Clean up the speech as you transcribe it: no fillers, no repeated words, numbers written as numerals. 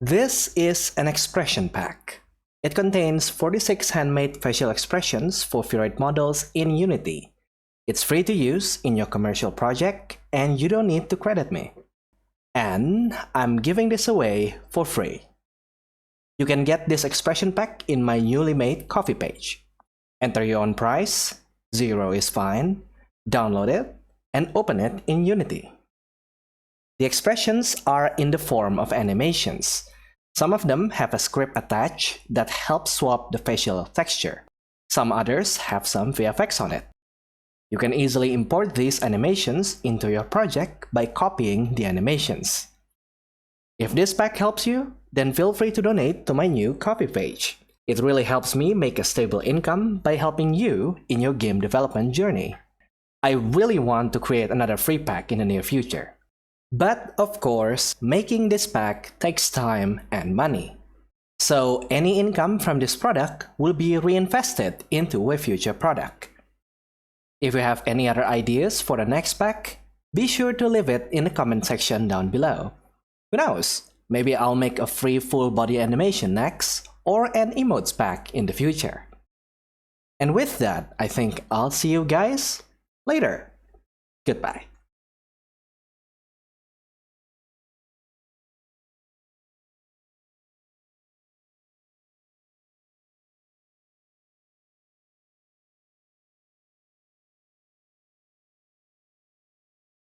This is an expression pack. It contains 46 handmade facial expressions for VRoid models in Unity. It's free to use in your commercial project, and you don't need to credit me. And I'm giving this away for free. You can get this expression pack in my newly made Ko-fi page. Enter your own price, 0 is fine, download it, and open it in Unity. The expressions are in the form of animations. Some of them have a script attached that helps swap the facial texture. Some others have some VFX on it. You can easily import these animations into your project by copying the animations. If this pack helps you, then feel free to donate to my new Ko-fi page. It really helps me make a stable income by helping you in your game development journey. I really want to create another free pack in the near future. But of course, making this pack takes time and money. So any income from this product will be reinvested into a future product. If you have any other ideas for the next pack, be sure to leave it in the comment section down below. Who knows, maybe I'll make a free full body animation next, or an emotes pack in the future. And with that, I think I'll see you guys later. Goodbye.